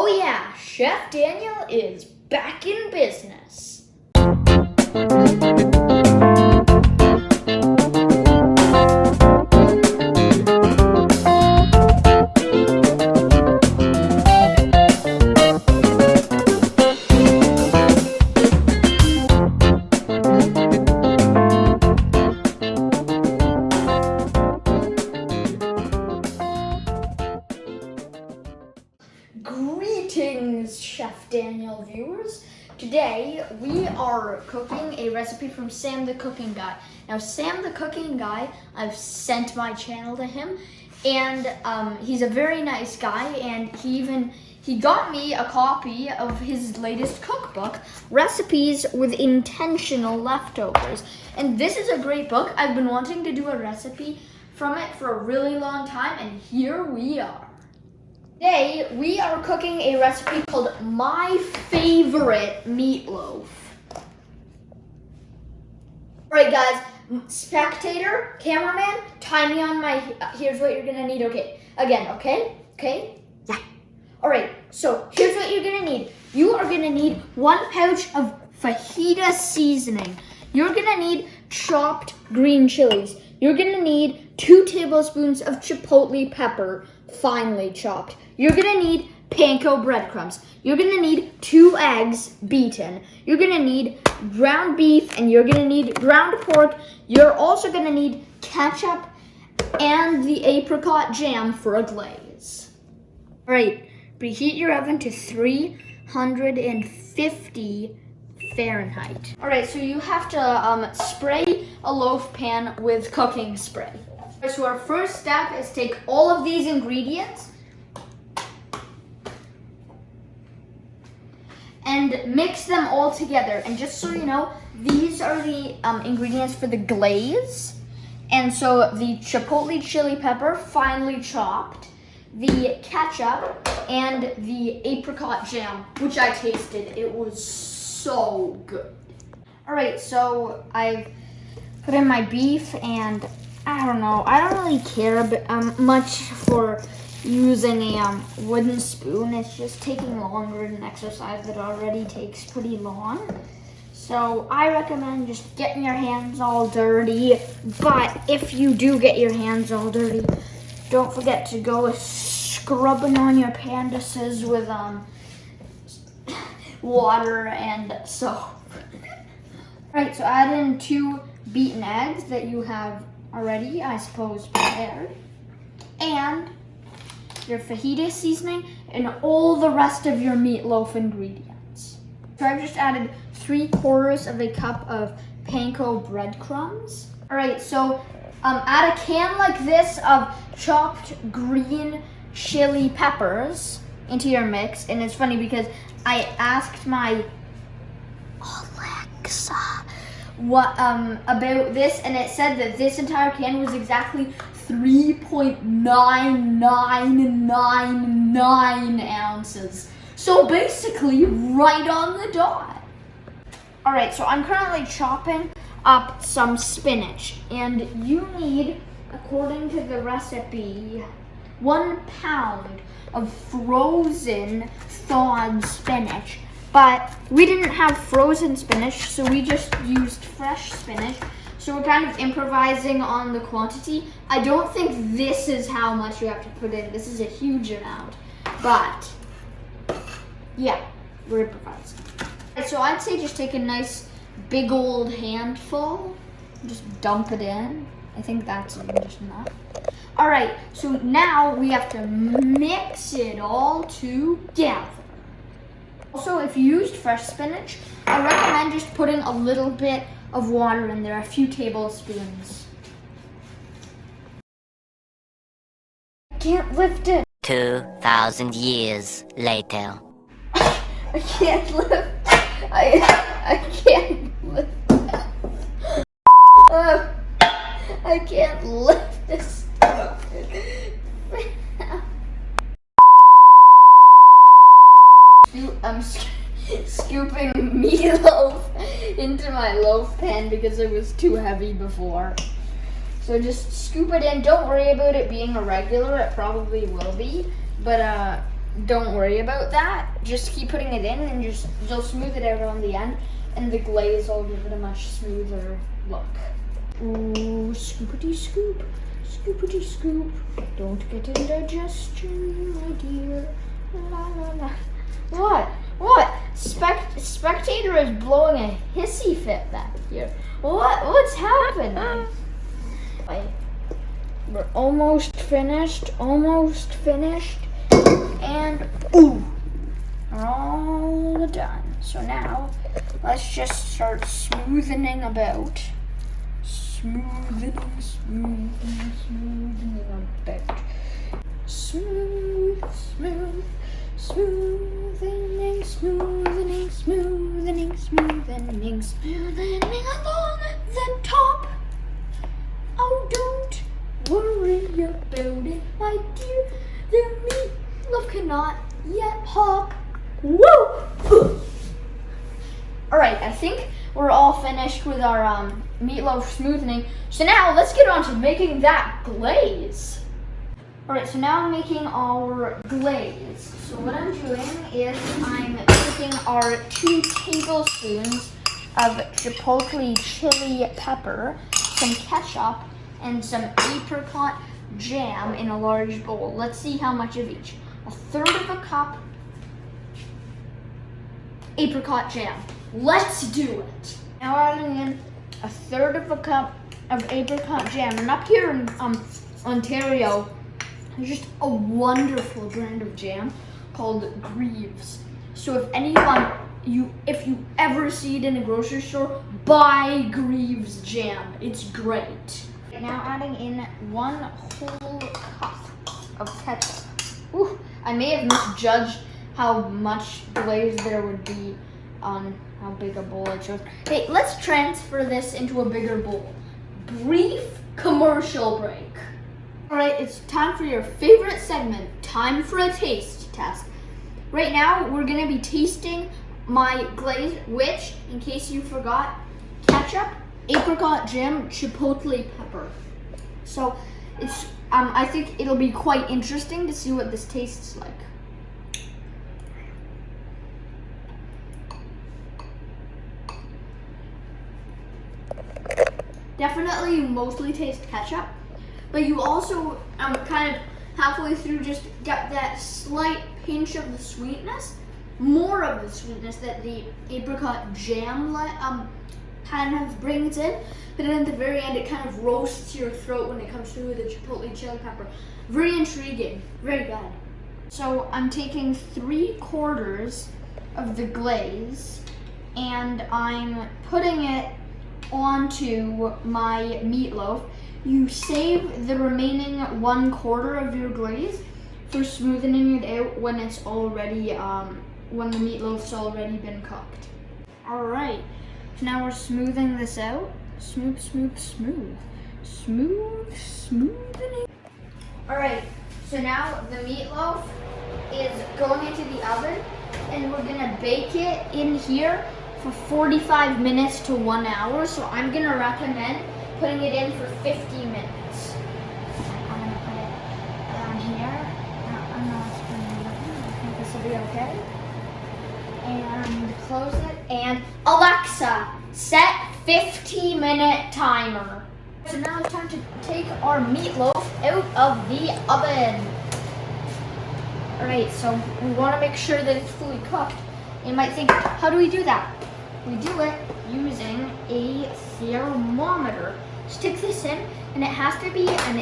Oh yeah, Chef Daniel is back in business. Greetings, Chef Daniel viewers. Today we are cooking a recipe from Sam the Cooking Guy. Now, Sam the Cooking Guy, I've sent my channel to him, and he's a very nice guy, and he got me a copy of his latest cookbook, Recipes with Intentional Leftovers. And this is a great book. I've been wanting to do a recipe from it for a really long time, and here we are. Today, we are cooking a recipe called My Favorite Meatloaf. Alright guys, spectator, cameraman, time me on my, here's what you're gonna need, okay? Again, okay? Yeah. Alright, so here's what you're gonna need. You are gonna need 1 pouch of fajita seasoning. You're gonna need chopped green chilies. You're gonna need 2 tablespoons of chipotle pepper, finely chopped. You're gonna need panko breadcrumbs. You're gonna need 2 eggs beaten. You're gonna need ground beef, and you're gonna need ground pork. You're also gonna need ketchup and the apricot jam for a glaze. All right, preheat your oven to 350 Fahrenheit. All right, so you have to spray a loaf pan with cooking spray. So our first step is take all of these ingredients and mix them all together. And just so you know, these are the ingredients for the glaze. And so the chipotle chili pepper, finely chopped, the ketchup, and the apricot jam, which I tasted. It was so good. All right, so I've put in my beef, and I don't know, I don't really care much for using a wooden spoon. It's just taking longer than exercise that already takes pretty long. So I recommend just getting your hands all dirty. But if you do get your hands all dirty, don't forget to go scrubbing on your panduses with water and soap. Right, so add in 2 beaten eggs that you have already, I suppose, prepared, and your fajita seasoning, and all the rest of your meatloaf ingredients. So I've just added 3/4 of a cup of panko breadcrumbs. All right, so add a can like this of chopped green chili peppers into your mix. And it's funny because I asked my Alexa what about this, and it said that this entire can was exactly 3.9999 ounces. So basically right on the dot. All right, so I'm currently chopping up some spinach, and you need, according to the recipe, 1 pound of frozen thawed spinach. But we didn't have frozen spinach, so we just used fresh spinach. So we're kind of improvising on the quantity. I don't think this is how much you have to put in. This is a huge amount. But yeah, we're improvising. So I'd say just take a nice big old handful, just dump it in. I think that's just enough. All right, so now we have to mix it all together. Also, if you used fresh spinach, I recommend just putting a little bit of water in there, a few tablespoons. I can't lift it. 2,000 years later. I can't lift. I can't lift. I can't lift this stuff. I'm scooping meatloaf into my loaf pan because it was too heavy before. So just scoop it in. Don't worry about it being irregular. It probably will be. But don't worry about that. Just keep putting it in and you'll smooth it out on the end, and the glaze will give it a much smoother look. Ooh, scoopity scoop, scoopity scoop. Don't get indigestion, my dear. La la la. What? What? Spectator is blowing a hissy fit back here. What's happening? We're almost finished, and ooh, we're all done. So now, let's just start smoothing about. Smoothing about. Smoothing along the top. Oh, don't worry about it, my dear. The meatloaf cannot yet hop. Woo! Alright, I think we're all finished with our meatloaf smoothing. So now let's get on to making that glaze. Alright, so now I'm making our glaze. So what I'm doing is I'm taking our 2 tablespoons of chipotle chili pepper, some ketchup, and some apricot jam in a large bowl. Let's see how much of each. 1/3 of a cup apricot jam. Let's do it. Now adding in 1/3 of a cup of apricot jam. And up here in Ontario, there's just a wonderful brand of jam called Greaves. So if you ever see it in a grocery store, buy Greaves jam. It's great. Now adding in 1 whole cup of ketchup. Ooh, I may have misjudged how much glaze there would be on how big a bowl I chose. Hey, let's transfer this into a bigger bowl. Brief commercial break. All right, it's time for your favorite segment, time for a taste test. Right now, we're gonna be tasting my glaze, which, in case you forgot, ketchup, apricot jam, chipotle pepper. So it's, I think it'll be quite interesting to see what this tastes like. Definitely mostly taste ketchup, but you also kind of halfway through just get that slight pinch of the sweetness, more of the sweetness that the apricot jam kind of brings in, but then at the very end it kind of roasts your throat when it comes through the chipotle chili pepper. Very intriguing, very good. So I'm taking 3/4 of the glaze and I'm putting it onto my meatloaf. You save the remaining 1/4 of your glaze for smoothing it out when it's already when the meatloaf's already been cooked. All right, so now we're smoothing this out. Smooth, smooth, smooth, smooth, smoothing it. All right, so now the meatloaf is going into the oven, and we're gonna bake it in here for 45 minutes to 1 hour. So I'm gonna recommend putting it in for 50 minutes. I'm gonna put it down here. I'm not gonna, I think this will be okay. And close it. And Alexa, set 50-minute timer. So now it's time to take our meatloaf out of the oven. All right, so we wanna make sure that it's fully cooked. You might think, how do we do that? We do it using a thermometer. Stick this in, and it has to be an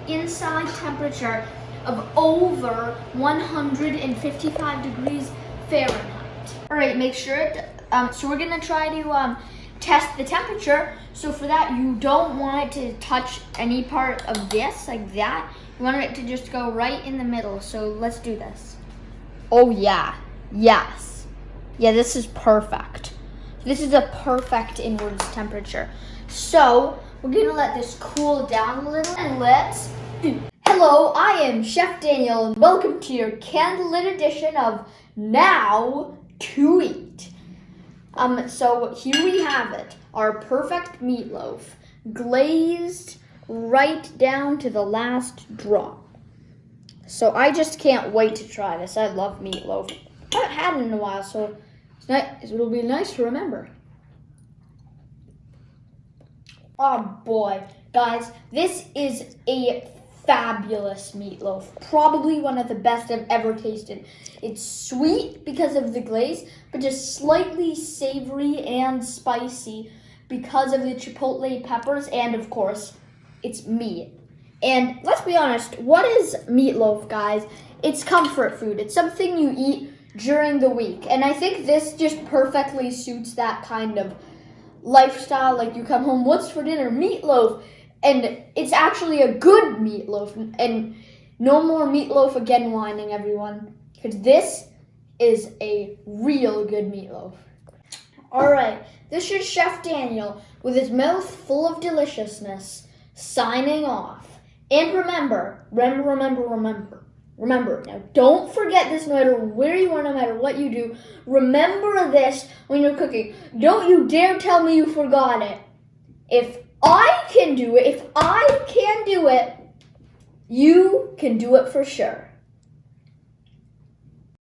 inside temperature of over 155 degrees Fahrenheit. All right, make sure it, so we're gonna try to test the temperature. So for that, you don't want it to touch any part of this like that. You want it to just go right in the middle. So let's do this. Oh yeah, yes. Yeah, this is perfect. This is a perfect inwards temperature. So we're gonna let this cool down a little and let's Hello, I am Chef Daniel and welcome to your candlelit edition of Now to Eat. So here we have it, our perfect meatloaf, glazed right down to the last drop. So I just can't wait to try this. I love meatloaf. I haven't had it in a while, so it'll be nice to remember. Oh boy, guys, this is a fabulous meatloaf. Probably one of the best I've ever tasted. It's sweet because of the glaze, but just slightly savory and spicy because of the chipotle peppers, and of course, it's meat. And let's be honest, what is meatloaf, guys? It's comfort food. It's something you eat during the week. And I think this just perfectly suits that kind of lifestyle. Like, you come home, what's for dinner? Meatloaf. And it's actually a good meatloaf. And no more meatloaf again whining, everyone. Because this is a real good meatloaf. Alright, this is Chef Daniel with his mouth full of deliciousness, signing off. And remember, now don't forget this no matter where you are, no matter what you do. Remember this when you're cooking. Don't you dare tell me you forgot it. If I can do it, you can do it for sure.